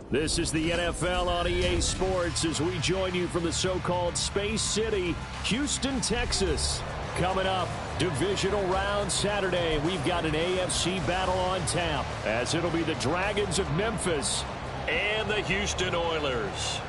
This is the NFL on EA Sports as we join you from the so-called Space City, Houston, Texas. Coming up, divisional round Saturday. We've got an AFC battle on tap as it'll be the Dragons of Memphis and the Houston Oilers.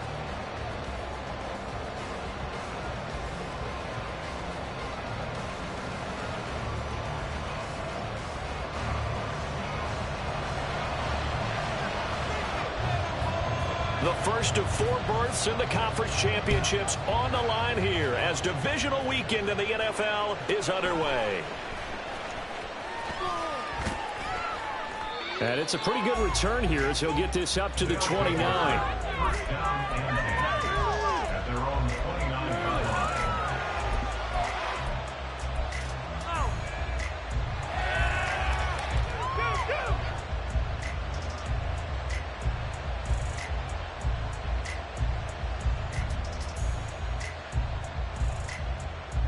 The first of 4 berths in the conference championships on the line here as divisional weekend in the NFL is underway. And it's a pretty good return here as he'll get this up to the 29.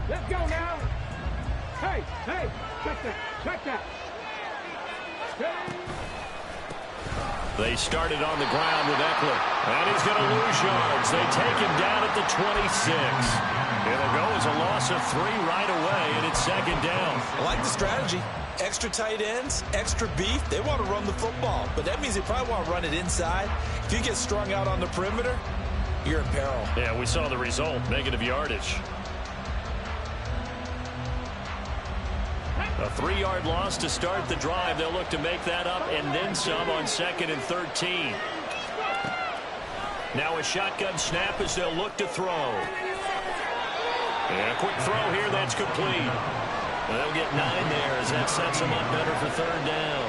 Let's go now. Hey, check that. They started on the ground with Eckler, and he's going to lose yards. They take him down at the 26. It'll go as a loss of 3 right away, and it's second down. I like the strategy. Extra tight ends, extra beef. They want to run the football, but that means they probably want to run it inside. If you get strung out on the perimeter, you're in peril. Yeah, we saw the result, negative yardage. A 3-yard loss to start the drive. They'll look to make that up and then some on 2nd and 13. Now a shotgun snap as they'll look to throw. And a quick throw here that's complete. They'll get 9 there as that sets them up better for 3rd down.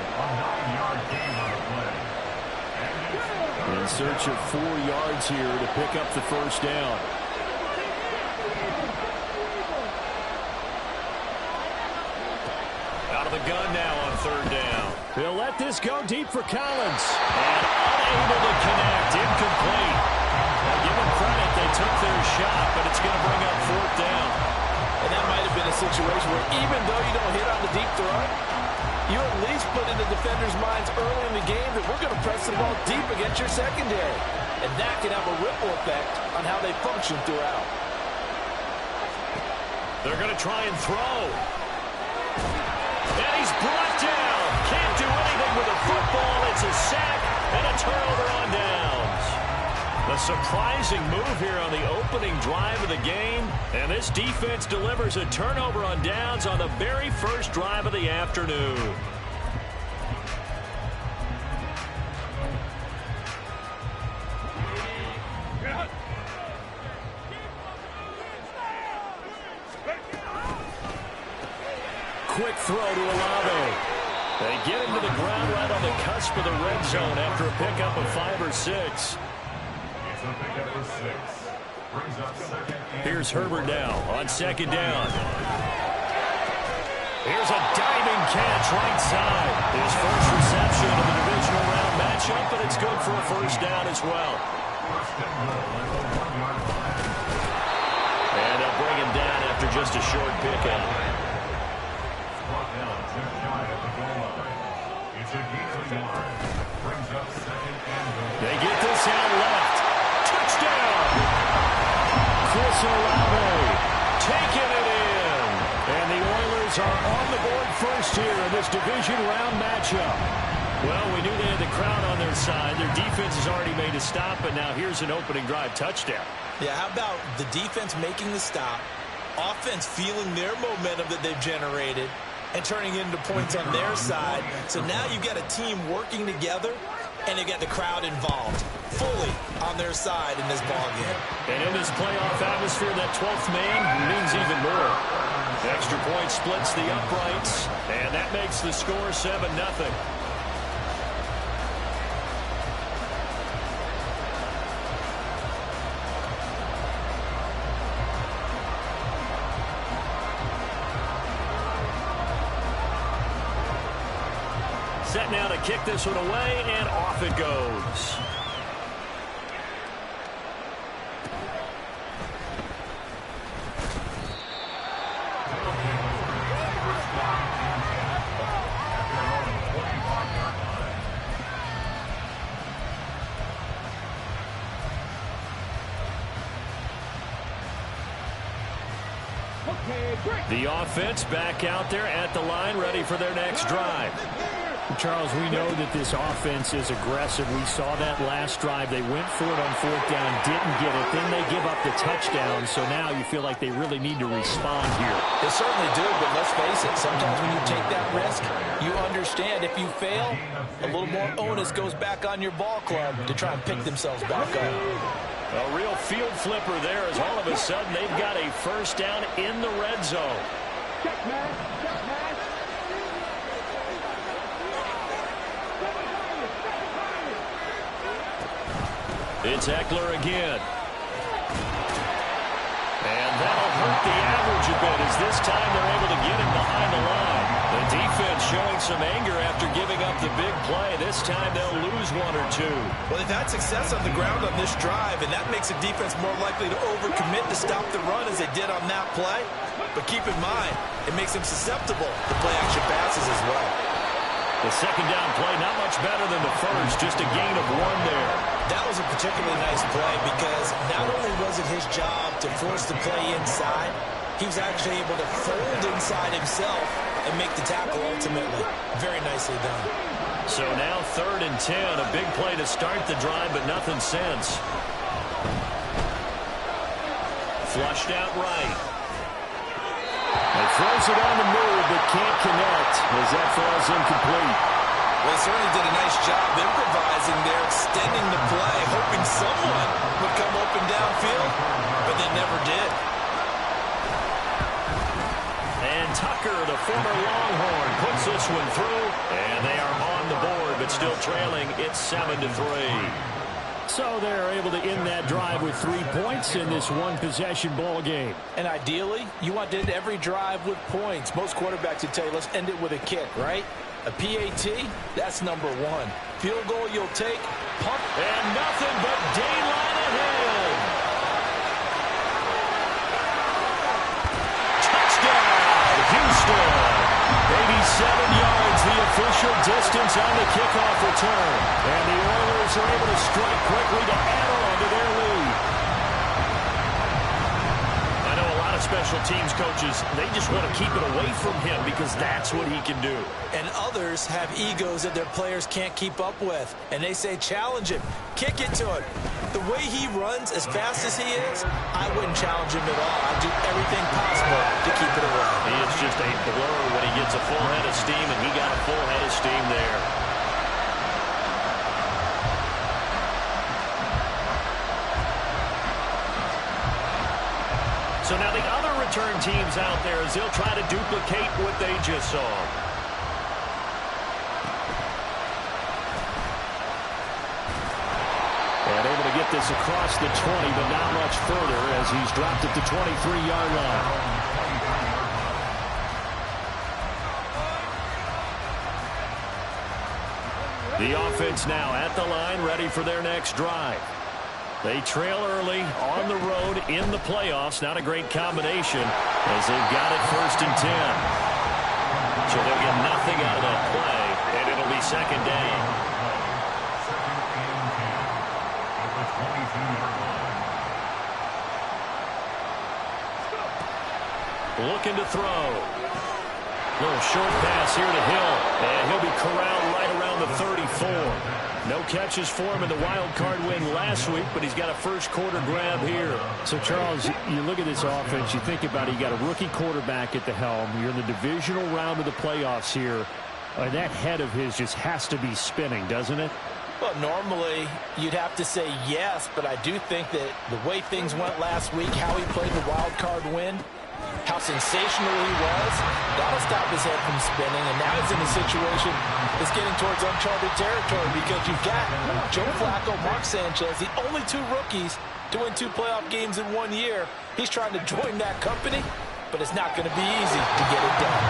In search of 4 yards here to pick up the first down. The gun now on 3rd down. They'll let this go deep for Collins. And unable to connect. Incomplete. Now give them credit. They took their shot, but it's going to bring up 4th down. And that might have been a situation where even though you don't hit on the deep throw, you at least put in the defenders' minds early in the game that we're going to press the ball deep against your secondary. And that can have a ripple effect on how they function throughout. They're going to try and throw. And he's brought down. Can't do anything with the football. It's a sack and a turnover on downs. A surprising move here on the opening drive of the game. And this defense delivers a turnover on downs on the very first drive of the afternoon. Quick throw to Olave. They get him to the ground right on the cusp of the red zone after a pickup of 5 or 6. Here's Herbert now on 2nd down. Here's a diving catch right side. His first reception of the divisional round matchup, but it's good for a first down as well. And they'll bring him down after just a short pickup. They get this out left. Touchdown! Chris Olave taking it in. And the Oilers are on the board first here in this division round matchup. Well, we knew they had the crowd on their side. Their defense has already made a stop, and now here's an opening drive touchdown. Yeah, how about the defense making the stop, offense feeling their momentum that they've generated, and turning into points on their side. So now you've got a team working together, and you got the crowd involved fully on their side in this ballgame. And in this playoff atmosphere, that 12th man means even more. The extra point splits the uprights, and that makes the score 7-0. Set now to kick this one away, and off it goes. Okay, great. The offense back out there at the line, ready for their next drive. Charles, we know that this offense is aggressive. We saw that last drive. They went for it on fourth down, didn't get it. Then they give up the touchdown. So now you feel like they really need to respond here. They certainly do, but let's face it. Sometimes when you take that risk, you understand if you fail, a little more onus goes back on your ball club to try and pick themselves back up. A real field flipper there as all of a sudden they've got a first down in the red zone. Check, man. Check, man. It's Eckler again. And that'll hurt the average a bit as this time they're able to get him behind the line. The defense showing some anger after giving up the big play. This time they'll lose one or two. Well, they've had success on the ground on this drive, and that makes the defense more likely to overcommit to stop the run as they did on that play. But keep in mind, it makes them susceptible to play-action passes as well. The second down play, not much better than the first, just a gain of one there. That was a particularly nice play because not only was it his job to force the play inside, he was actually able to fold inside himself and make the tackle ultimately. Very nicely done. So now 3rd and 10, a big play to start the drive, but nothing since. Flushed out right. He throws it on the move, but can't connect as that falls incomplete. Well, he certainly did a nice job improvising there, extending the play, hoping someone would come open downfield, but they never did. And Tucker, the former Longhorn, puts this one through, and they are on the board, but still trailing. It's 7-3. So they're able to end that drive with 3 points in this one-possession ball game. And ideally, you want to end every drive with points. Most quarterbacks would tell you, let's end it with a kick, right? A PAT, that's number one. Field goal you'll take, pump. And nothing but daylight ahead. Touchdown, Houston. 87 yards, the official distance on the kickoff return. And the Oilers are able to strike quickly to add on to their lead. I know a lot of special teams coaches, they just want to keep it away from him because that's what he can do. And others have egos that their players can't keep up with. And they say, challenge him, kick it to him. The way he runs as fast as he is, I wouldn't challenge him at all. I'd do everything possible to keep it away. He is just a blur when he gets a full head of steam, and he got a full head of steam there. So now the other return teams out there as they'll try to duplicate what they just saw. And able to get this across the 20, but not much further as he's dropped at the 23-yard line. The offense now at the line, ready for their next drive. They trail early on the road in the playoffs. Not a great combination as they've got it 1st and 10. So they'll get nothing out of that play, and it'll be 2nd down. Looking to throw. Little short pass here to Hill, and he'll be corralled right around the 34. No catches for him in the wild card win last week, but he's got a first quarter grab here. So, Charles, you look at this offense, you think about it, you got a rookie quarterback at the helm. You're in the divisional round of the playoffs here. That head of his just has to be spinning, doesn't it? Well, normally you'd have to say yes, but I do think that the way things went last week, how he played the wild card win, how sensational he was, that'll stop his head from spinning. And now he's in a situation that's getting towards uncharted territory because you've got Joe Flacco, Mark Sanchez, the only 2 rookies to win 2 playoff games in 1 year. He's trying to join that company, but it's not going to be easy to get it done.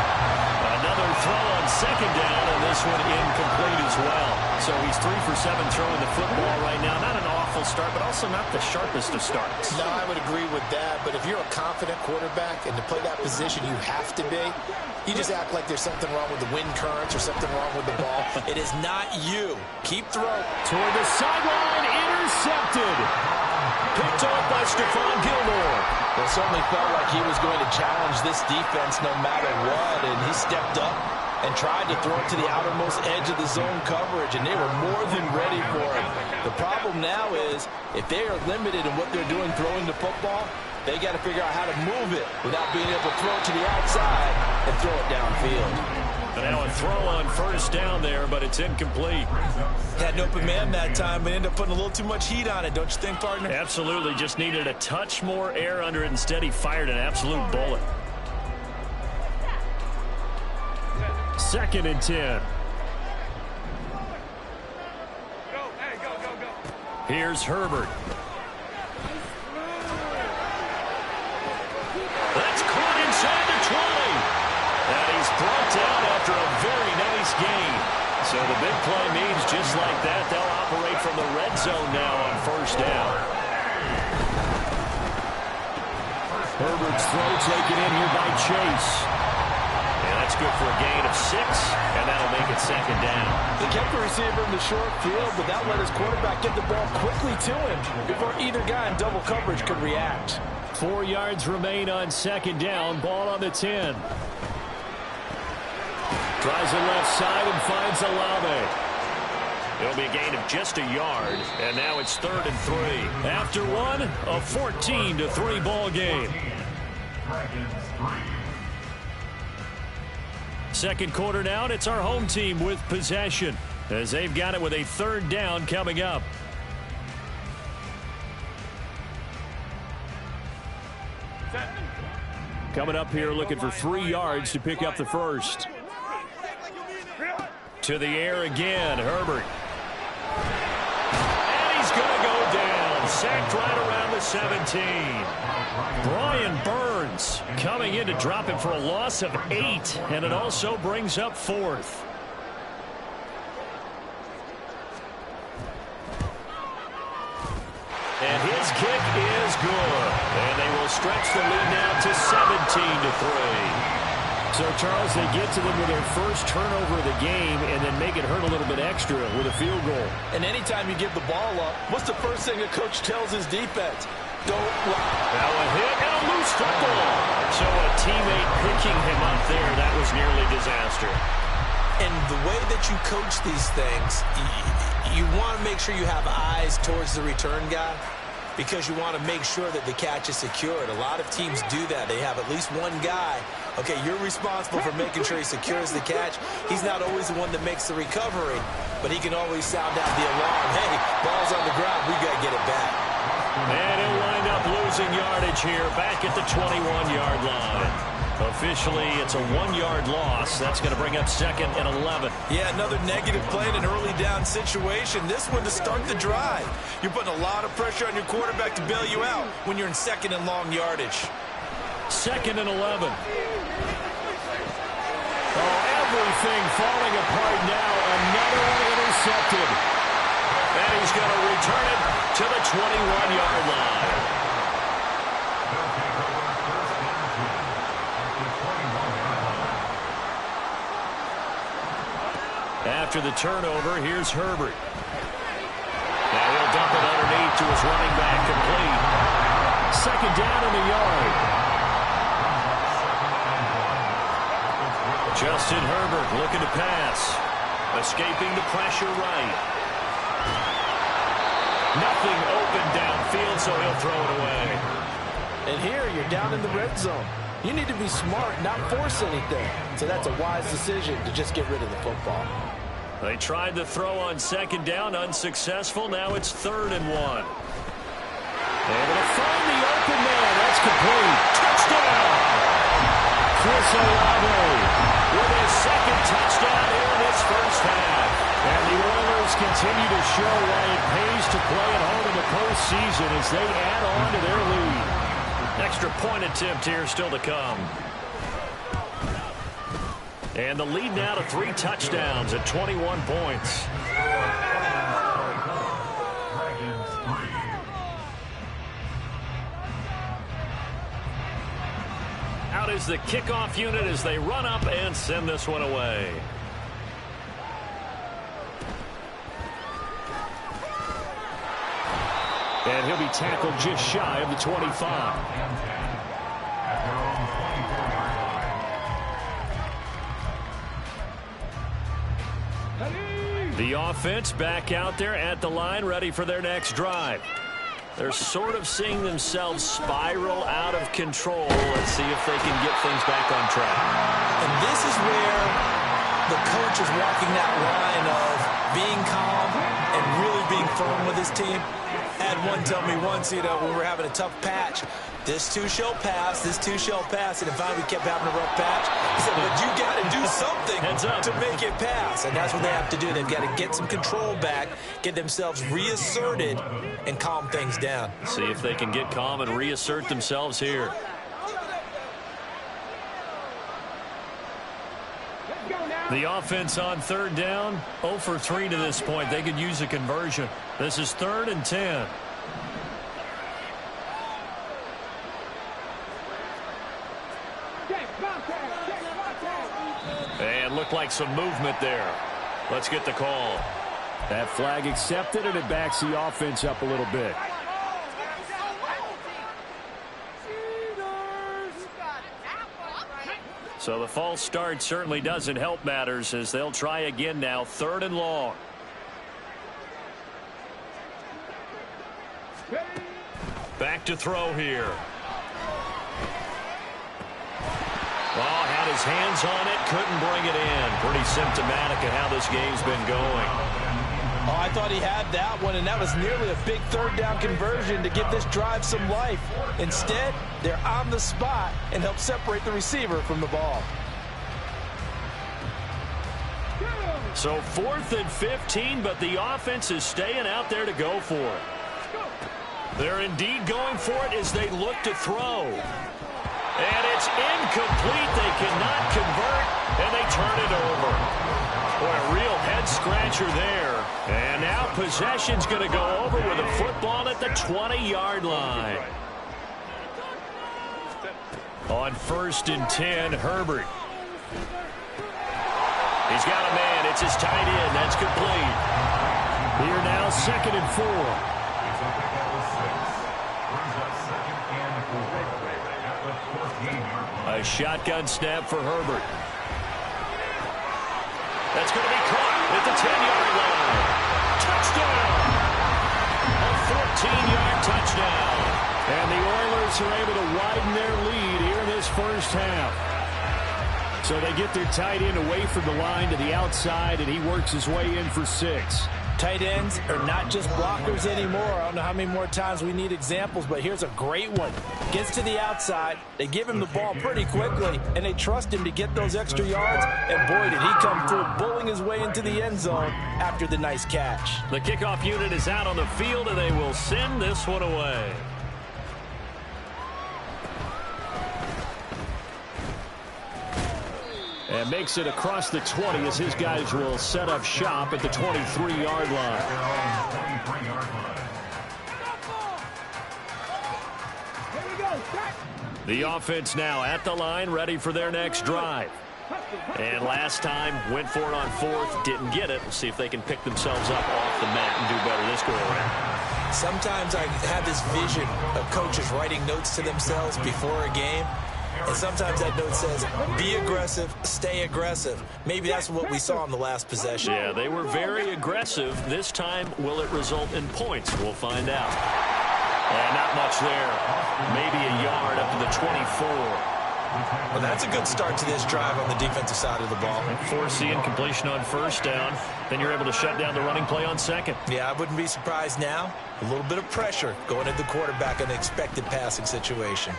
Another throw on 2nd down, and this one incomplete as well. So he's 3 for 7 throwing the football right now. Not an awful start, but also not the sharpest of starts. No, I would agree with that. But if you're a confident quarterback and to play that position you have to be, you just act like there's something wrong with the wind currents or something wrong with the ball. It is not you. Keep throwing. Toward the sideline, intercepted. Picked off by Stephon Gilmore. It certainly felt like he was going to challenge this defense no matter what, and he stepped up and tried to throw it to the outermost edge of the zone coverage, and they were more than ready for it. The problem now is, if they are limited in what they're doing throwing the football, they got to figure out how to move it without being able to throw it to the outside and throw it downfield. And now a throw on first down there, but it's incomplete. Had an open man that time, but ended up putting a little too much heat on it, don't you think, partner? Absolutely. Just needed a touch more air under it. Instead, he fired an absolute bullet. 2nd and 10. Here's Herbert. That's caught inside the 20. And he's brought down after a very nice gain. So the big play means just like that, they'll operate from the red zone now on first down. Herbert's throw taken in here by Chase. And that's good for a gain of 6, and that'll make it 2nd down. They kept the receiver in the short field, but that let his quarterback get the ball quickly to him before either guy in double coverage could react. 4 yards remain on 2nd down. Ball on the 10. Tries the left side and finds Olave. It'll be a gain of just a yard, and now it's 3rd and 3. After one, a 14-3 ball game. Second quarter now, and it's our home team with possession as they've got it with a 3rd down coming up. Coming up here looking for 3 yards to pick up the first. To the air again, Herbert. And he's going to go down. Sacked right around the 17. Brian Burns coming in to drop him for a loss of 8, and it also brings up 4th. And his kick is good. And they will stretch the lead now to 17-3. So, Charles, they get to them with their first turnover of the game and then make it hurt a little bit extra with a field goal. And anytime you give the ball up, what's the first thing a coach tells his defense? Don't block. Now a hit and a loose football. So a teammate picking him up there, that was nearly disaster. And the way that you coach these things, you want to make sure you have eyes towards the return guy, because you want to make sure that the catch is secured. A lot of teams do that. They have at least one guy. Okay, you're responsible for making sure he secures the catch. He's not always the one that makes the recovery, but he can always sound out the alarm. Hey, ball's on the ground. We got to get it back. And he'll wind up losing yardage here back at the 21-yard line. Officially, it's a 1-yard loss. That's going to bring up 2nd and 11. Yeah, another negative play in an early down situation. This one to start the drive. You're putting a lot of pressure on your quarterback to bail you out when you're in 2nd and long yardage. 2nd and 11. Oh, everything falling apart now. Another one intercepted. And he's going to return it to the 21-yard line. After the turnover, here's Herbert. Now he'll dump it underneath to his running back, complete. 2nd down in the yard. Justin Herbert looking to pass. Escaping the pressure right. Nothing open downfield, so he'll throw it away. And here you're down in the red zone. You need to be smart, not force anything. So that's a wise decision to just get rid of the football. They tried to throw on 2nd down, unsuccessful. Now it's 3rd and 1. Able to find the open man. That's complete. Touchdown! Chris Olave with his 2nd touchdown here in this first half. And the Oilers continue to show why it pays to play at home in the postseason as they add on to their lead. Extra point attempt here still to come. And the lead now to 3 touchdowns at 21 points. Out is the kickoff unit as they run up and send this one away. And And he'll be tackled just shy of the 25. The offense back out there at the line, ready for their next drive. They're sort of seeing themselves spiral out of control. Let's see if they can get things back on track. And this is where the coach is walking that line of being calm and really being firm with his team. Had one tell me once, when we were having a tough patch, this too shall pass, this too shall pass. And if finally we kept having a rough patch, he said, but you got to do something to make it pass. And that's what they have to do. They've got to get some control back, get themselves reasserted, and calm things down. See if they can get calm and reassert themselves here. The offense on third down, 0 for 3 to this point. They could use a conversion. This is 3rd and 10. And looked like some movement there. Let's get the call. That flag accepted, and it backs the offense up a little bit. So the false start certainly doesn't help matters as they'll try again now, 3rd and long. Back to throw here. Oh, had his hands on it, couldn't bring it in. Pretty symptomatic of how this game's been going. Oh, I thought he had that one, and that was nearly a big 3rd down conversion to give this drive some life. Instead, they're on the spot and help separate the receiver from the ball. So 4th and 15, but the offense is staying out there to go for it. They're indeed going for it as they look to throw. And it's incomplete. They cannot convert, and they turn it over. Boy, a real head-scratcher there. And now possession's going to go over with a football at the 20-yard line. On 1st and 10, Herbert. He's got a man. It's his tight end. That's complete. Here now, 2nd and 4. A shotgun snap for Herbert. That's going to be caught at the 10-yard line. Touchdown! A 14-yard touchdown. And the Oilers are able to widen their lead here in this first half. So they get their tight end away from the line to the outside, and he works his way in for 6. Tight ends are not just blockers anymore. I don't know how many more times we need examples, but here's a great one. Gets to the outside, they give him the ball pretty quickly, and they trust him to get those extra yards, and boy, did he come through, bowling his way into the end zone after the nice catch. The kickoff unit is out on the field, and they will send this one away. And makes it across the 20 as his guys will set up shop at the 23-yard line. The offense now at the line, ready for their next drive. And last time, went for it on 4th, didn't get it. We'll see if they can pick themselves up off the mat and do better this go around. Sometimes I have this vision of coaches writing notes to themselves before a game. And sometimes that note says, be aggressive, stay aggressive. Maybe that's what we saw in the last possession. Yeah, they were very aggressive. This time, will it result in points? We'll find out. And not much there. Maybe a yard up to the 24. Well, that's a good start to this drive on the defensive side of the ball. Forcing completion on 1st down. Then you're able to shut down the running play on 2nd. Yeah, I wouldn't be surprised now. A little bit of pressure going at the quarterback in an expected passing situation.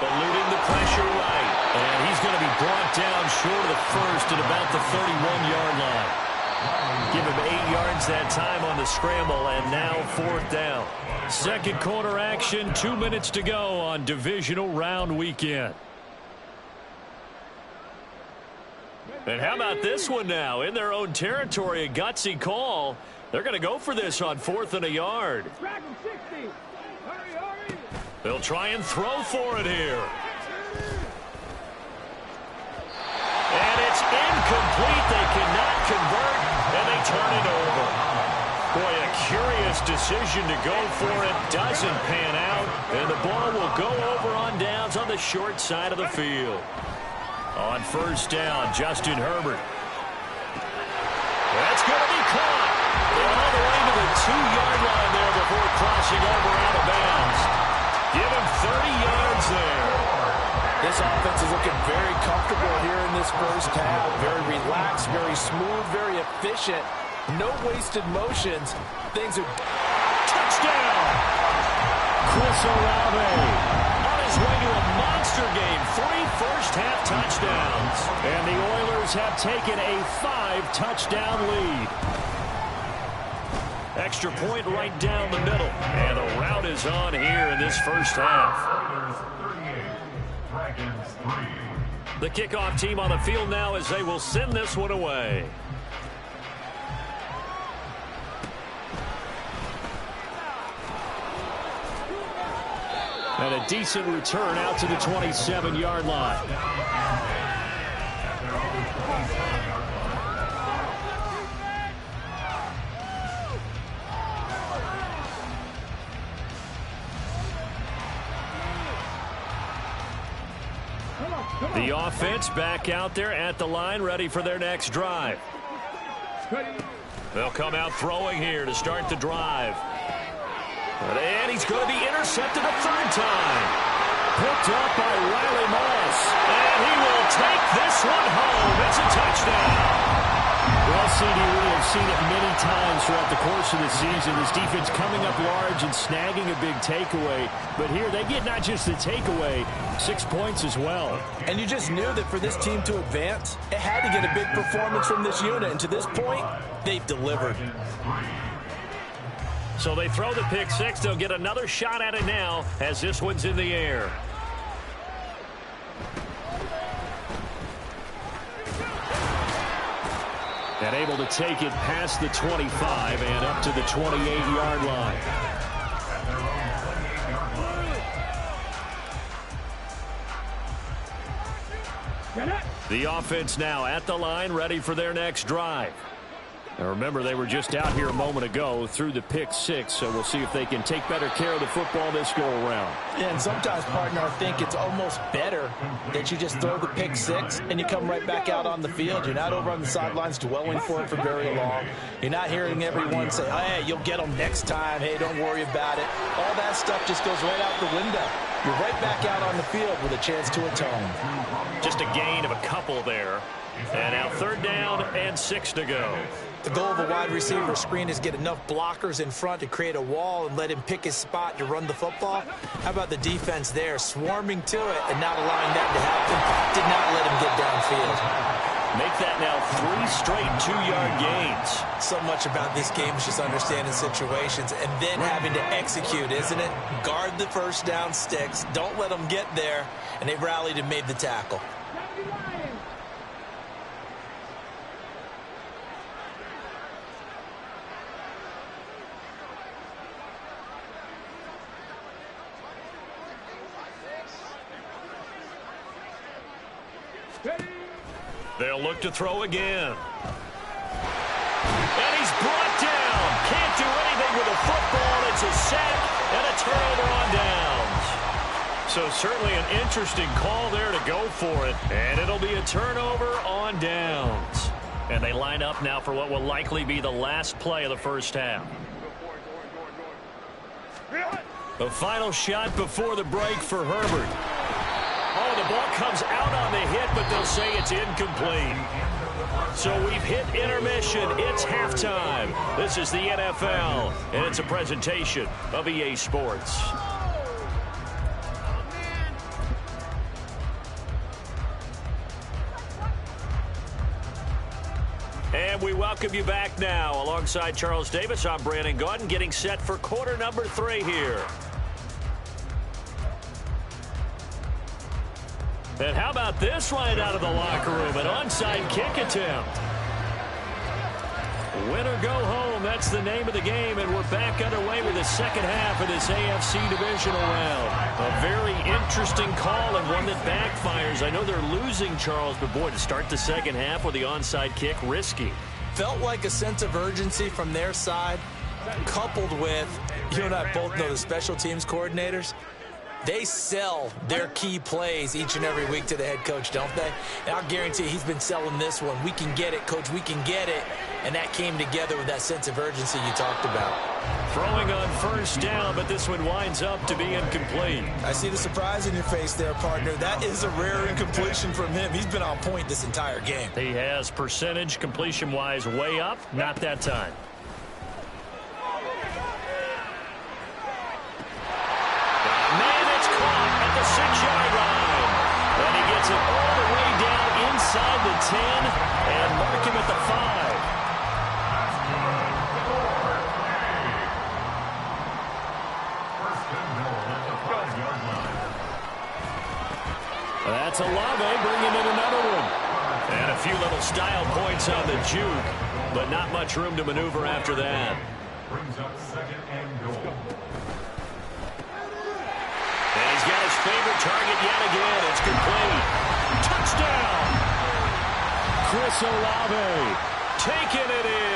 Eluding the pressure right. And he's going to be brought down short of the 1st at about the 31-yard line. Give him 8 yards that time on the scramble, and now 4th down. 2nd quarter action, 2 minutes to go on divisional round weekend. And how about this one now? In their own territory, a gutsy call. They're going to go for this on 4th and a yard. They'll try and throw for it here. And it's incomplete. They cannot convert, and they turn it over. Boy, a curious decision to go for it doesn't pan out, and the ball will go over on downs on the short side of the field. On first down, Justin Herbert. That's going to be caught. All the way to the 2-yard line there before crossing over out of bounds. Give him 30 yards there. This offense is looking very comfortable here in this first half. Very relaxed, very smooth, very efficient. No wasted motions. Things are... Touchdown! Chris Olave on his way to a monster game. 3 first-half touchdowns. And the Oilers have taken a 5-touchdown lead. Extra point right down the middle. And the route is on here in this first half. The kickoff team on the field now as they will send this one away. And a decent return out to the 27-yard line. The offense back out there at the line, ready for their next drive. They'll come out throwing here to start the drive. And he's going to be intercepted a third time. Picked up by Riley Moss. And he will take this one home. It's a touchdown. Well, CD, we have seen it many times throughout the course of the season. This defense coming up large and snagging a big takeaway. But here they get not just the takeaway, 6 points as well. And you just knew that for this team to advance, it had to get a big performance from this unit. And to this point, they've delivered. So they throw the pick six. They'll get another shot at it now as this one's in the air. And able to take it past the 25 and up to the 28-yard line. The offense now at the line, ready for their next drive. Now remember, they were just out here a moment ago through the pick six, so we'll see if they can take better care of the football this go around. Yeah, and sometimes, partner, I think it's almost better that you just throw the pick six and you come right back out on the field. You're not over on the sidelines dwelling for it for very long. You're not hearing everyone say, hey, you'll get them next time. Hey, don't worry about it. All that stuff just goes right out the window. You're right back out on the field with a chance to atone. Just a gain of a couple there. And now third down and 6 to go. The goal of a wide receiver screen is get enough blockers in front to create a wall and let him pick his spot to run the football. How about the defense there, swarming to it and not allowing that to happen? Did not let him get downfield. Make that now 3 straight 2-yard gains. So much about this game is just understanding situations and then having to execute, isn't it? Guard the first down sticks. Don't let them get there. And they rallied and made the tackle. They'll look to throw again. And he's brought down. Can't do anything with a football. It's a sack and a turnover on downs. So certainly an interesting call there to go for it. And it'll be a turnover on downs. And they line up now for what will likely be the last play of the first half. The final shot before the break for Herbert. Oh, the ball comes out on the hit, but they'll say it's incomplete. So we've hit intermission. It's halftime. This is the NFL, and it's a presentation of EA Sports. And we welcome you back now. Alongside Charles Davis, I'm Brandon Gaudin, getting set for quarter number 3 here. And how about this right out of the locker room? An onside kick attempt. Win or go home, that's the name of the game, and we're back underway with the second half of this AFC divisional round. A very interesting call and one that backfires. I know they're losing, Charles, but boy, to start the second half with the onside kick, risky. Felt like a sense of urgency from their side. coupled with, you and I both know the special teams coordinators, they sell their key plays each and every week to the head coach, don't they? And I'll guarantee he's been selling this one. We can get it, coach, we can get it. And that came together with that sense of urgency you talked about. Throwing on first down, but this one winds up to be incomplete. I see the surprise in your face there, partner. That is a rare incompletion from him. He's been on point this entire game. He has percentage completion-wise way up, not that time. The 6-yard line. And he gets it all the way down inside the 10 and mark him at the 5. That's Olave bringing in another one. And a few little style points on the juke, but not much room to maneuver after that. Brings up 2nd and goal. He's got his favorite target yet again. It's complete. Touchdown! Chris Olave taking it in.